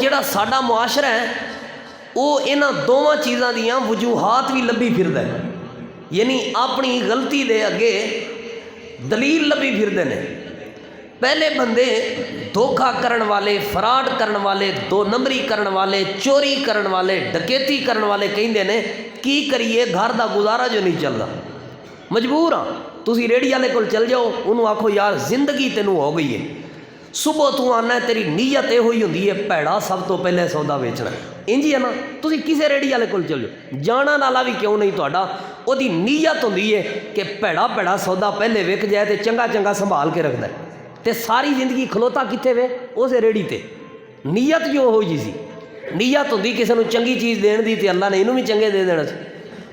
ਜਿਹੜਾ ਸਾਡਾ ਮੁਆਸ਼ਰਾ है वो इन्हां दोवां चीज़ां दियां वजूहात भी लभी फिरदा है, यानी अपनी गलती दे अगे दलील लभी फिरदे ने। पहले बंदे धोखा करन वाले, फराड करन वाले, दो नंबरी करन वाले, चोरी करन वाले, डकैती करन वाले कहिंदे ने की करिए घर दा गुजारा जो नहीं चलदा, मजबूर हाँ। तुसी रेहड़ी वाले कोल चल जाओ, उन्होंने आखो यार जिंदगी तेनू हो गई है, सुबह तू आना तेरी नीयत यहो ही होंदी है भैड़ा सब तो पहले सौदा बेचना, इंज ही है ना। तुसी किसी रेहड़ी वाले कोल चल जाओ, जाना नाला भी क्यों नहीं तुहाडा, ओदी नीयत होंदी है कि भैड़ा भैड़ा सौदा पहले विक जाए तो चंगा चंगा संभाल के रखदा है, ते सारी जिंदगी खलोता कित्थे वे उस रेहड़ी ते। नीयत जो हो जी सी, नीयत होंदी किसी नूं चंगी चीज़ देण दी ते अल्लाह ने इनू भी चंगे दे देना,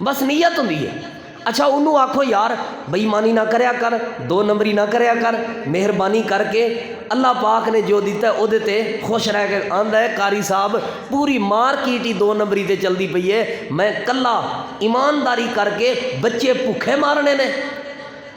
बस नीयत होंदी है। अच्छा उन्होंने आखो यार बेईमानी ना करया कर, दो नंबरी ना करया कर, मेहरबानी करके अल्लाह पाक ने जो दिता वो ते खुश रह के आंदा है कारी साहब पूरी मार्केट ही दो नंबरी ते चलती पई है, मैं कला ईमानदारी करके बच्चे भुखे मारने ने,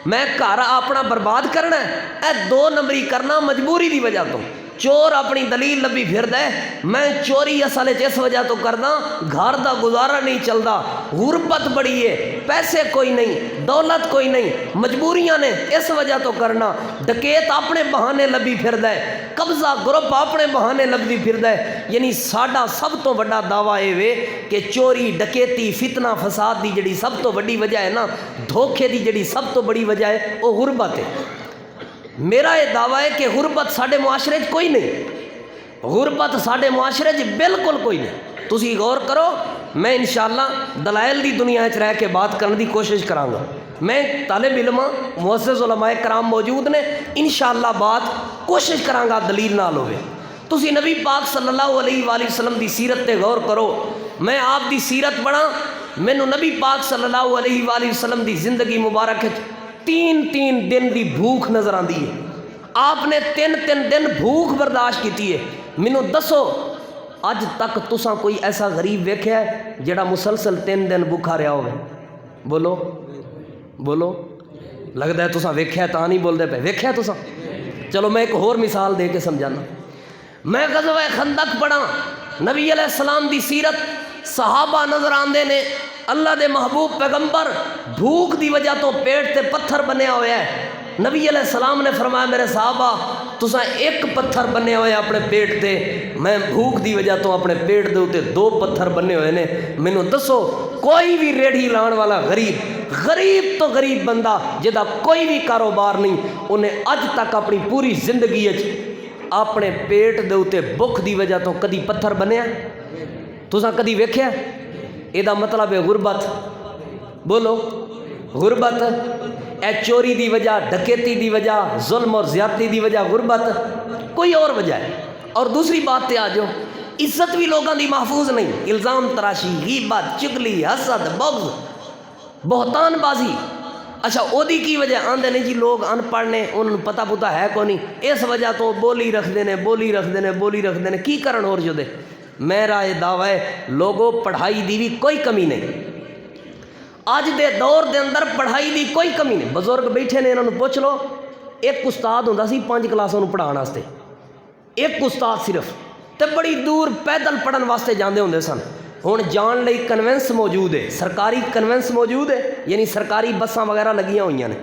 मैं घर अपना बर्बाद करना है, ए दो नंबरी करना मजबूरी की वजह तो। चोर अपनी दलील लभी फिरदा है, मैं चोरी असल इस वजह तो करदा घर का गुजारा नहीं चलता, गुरबत बड़ी है, पैसे कोई नहीं, दौलत कोई नहीं, मजबूरियां ने इस वजह तो करना। डकैत अपने बहाने लभी फिरदा है, कब्जा ग्रुप अपने बहाने लभदी फिरदा है। यानी साडा सब तो बड़ा दावा ये वे कि चोरी डकैती फितना फसाद की जिहड़ी सब तो बड़ी वजह है ना, धोखे की जिहड़ी सब तो बड़ी वजह है वो गुरबत है। मेरा ये दावा है कि गुरबत साडे मुआशरे च कोई नहीं, गुरबत साडे मुआशरे च बिल्कुल कोई नहीं। तुसी गौर करो, मैं इंशाअल्लाह दलाइल दी दुनिया च रह के बात करने की कोशिश करांगा। मैं तालिब इल्म मुअस्सिस उलमाए कराम मौजूद ने, इंशाअल्लाह बात कोशिश करांगा दलील नाल होवे। तुसी नबी पाक सल्लल्लाहु अलैहि वसल्लम दी सीरत ते गौर करो, मैं आप दी सीरत पढ़ा, मैनू नबी पाक सल्लल्लाहु अलैहि वसल्लम दी जिंदगी मुबारक 3-3 दिन की भूख नज़र आती है, आपने 3-3 दिन भूख बर्दाश्त की है। मैनू दसो अज तक तुसा कोई ऐसा गरीब वेख्या है जिहड़ा मुसलसल 3 दिन भूखा रहा हो? बोलो बोलो, लगता है तुसा वेख्या तां नहीं बोलते पे, वेख्या तुसा? चलो मैं एक होर मिसाल दे के समझाना। मैं गज़वा खंदक पढ़ा, नबी अलैहिस्सलाम दी सीरत, सहाबा नज़र आते ने, अल्लाह दे महबूब पैगंबर भूख की वजह तो पेट ते पत्थर बनया होया है। नबी अलैहिस्सलाम ने फरमाया मेरे साहबा तुसा एक पत्थर बने हुए अपने पेट ते, मैं भूख की वजह तो अपने पेट के उत्ते 2 पत्थर बने हुए ने। मैनू दसो कोई भी रेढ़ी लाने वाला गरीब, गरीब तो गरीब बंदा जिहदा कोई भी कारोबार नहीं, उन्हें अज तक अपनी पूरी जिंदगी अपने पेट के उत्ते भुख की वजह तो कदी पत्थर बनया? तुसा कदी वेख्या? ਇਹਦਾ मतलब है गुरबत। बोलो गुरबत, ए चोरी की वजह, डकैती की वजह, जुल्म और ज्यादती की वजह गुरबत, कोई और वजह है। और दूसरी बात पे आ जाओ, इज्जत भी लोगों की महफूज नहीं, इल्ज़ाम तराशी, गीबत, चुगली, हसद, बग़्ज़, बहतानबाजी। अच्छा ओदी की वजह आंदे ने जी लोग अनपढ़ ने, उन्होंने पता पुता है को नहीं, इस वजह तो बोली रखते हैं, बोली रखते हैं, बोली रखते हैं, की करन होर जो दे। मेरा ये दावा है लोगों पढ़ाई की भी कोई कमी नहीं, अज दे दौर के अंदर पढ़ाई की कोई कमी नहीं। बजुर्ग बैठे ने, इन्होंने पुछ लो, एक उस्ताद होंदा सी 5 क्लासां नूं पढ़ाउण वास्ते, एक उस्ताद सिर्फ, तो बड़ी दूर पैदल पढ़न वास्ते जाते होंदे सन। हुण जाण लई कन्वेंस मौजूद है, सरकारी कन्वेंस मौजूद है, यानी सरकारी बसां वगैरह लगियां हुई ने,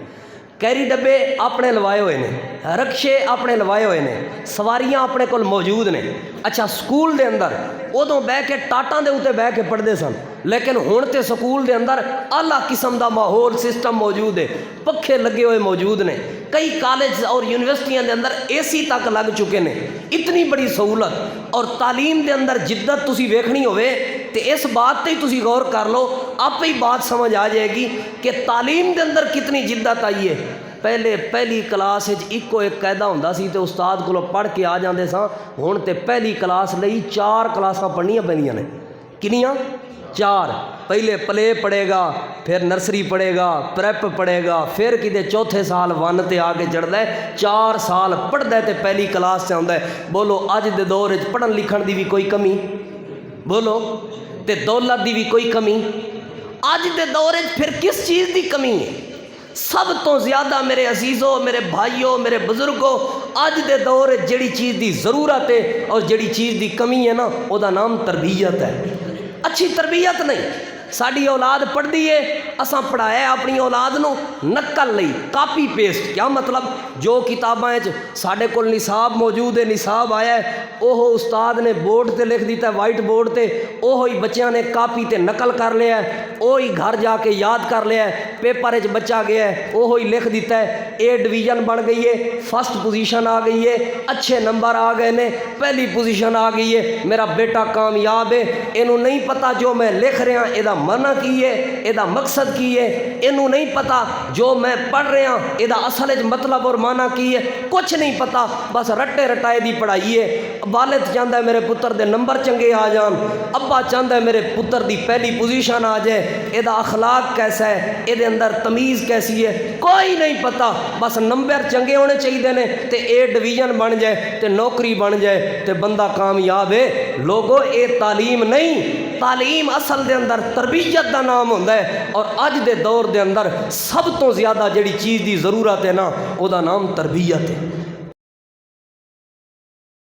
कैरी डब्बे अपने लवाए हुए ने, रक्शे अपने लवाए हुए ने, सवारियां अपने कोल मौजूद ने। अच्छा स्कूल के अंदर उदों बह के टाटां दे उत्ते बह के पढ़ते सन, लेकिन हुण ते स्कूल के अंदर आला किस्म का माहौल सिस्टम मौजूद है, पखे लगे हुए मौजूद ने, कई कॉलेज और यूनिवर्सिटियां के अंदर AC तक लग चुके हैं। इतनी बड़ी सहूलत और तालीम के अंदर जिद्दत तुसी वेखनी होवे तो इस बात पर ही तुसी गौर कर लो, आप ही बात समझ आ जाएगी कि तालीम के अंदर कितनी जिद्दत आई है। पहले पहली क्लास इको एक कायदा होंदा सी तो उस्ताद को पढ़ के आ जाते सा, हुण ते पहली क्लास लई 4 क्लासां पढ़नियां पैंदियां ने। किनियां? 4। पहले प्ले पढ़ेगा, फिर नर्सरी पढ़ेगा, प्रैप पढ़ेगा, फिर किते चौथे साल 1 ते आके चढ़दा है, 4 साल पढ़दा है तो पहली क्लास से आउंदा है। बोलो अज दे दौर च पढ़न लिखण की भी कोई कमी? बोलो ते दौलत की भी कोई कमी? अज दे दौर च फिर किस चीज़ की कमी है? सब तो ज़्यादा मेरे अजीज़ों, मेरे भाइयों, मेरे बुजुर्गों, अज दे दौर जिहड़ी चीज़ की ज़रूरत है और जिहड़ी चीज़ की कमी है ना, उसका नाम तरबीयत है। अच्छी तरबीयत नहीं, साड़ी औलाद पढ़ती है, असां पढ़ाया अपनी औलाद नूं नकल लई, कापी पेस्ट। क्या मतलब, जो किताबां साडे कोल निसाब मौजूद है, निसाब आया है, ओह उस्ताद ने बोर्ड ते लिख दिता, वाइट बोर्ड ते, ओह ही बच्चों ने कापी ते नकल कर लिया है, ओह ही घर जाके याद कर लिया है, पेपर च बच्चा गया है, ओह ही लिख दिता है, ए डिवीजन बन गई है, फर्स्ट पोजीशन आ गई है, अच्छे नंबर आ गए ने, पहली पोजीशन आ गई है, मेरा बेटा कामयाब है। इनू नहीं पता जो मैं लिख रहा ਇਹਦਾ मना की है, ਇਹਦਾ मकसद की है, इनू नहीं पता जो मैं पढ़ रहा ਇਹਦਾ असल मतलब और माना की है, कुछ नहीं पता, बस रट्टे रटाए दी पढ़ाई है। वालिद चाहता है मेरे पुत्र के नंबर चंगे आ जान, अब्बा चाहता है मेरे पुत्र की पहली पोजीशन आ जाए, ਇਹਦਾ अखलाक कैसा है, ਇਹਦੇ अंदर तमीज़ कैसी है, कोई नहीं पता, बस नंबर चंगे होने चाहिए ने ते ए डिवीजन बन जाए ते नौकरी बन जाए ते बंदा कामयाब है। लोगो ये तालीम नहीं, तालीम असल दे अंदर तरबीयत का नाम होंदा है। और अज दे दौर दे अंदर सब तो ज़्यादा जिहड़ी चीज़ की ज़रूरत है ना, उसका नाम तरबीयत है।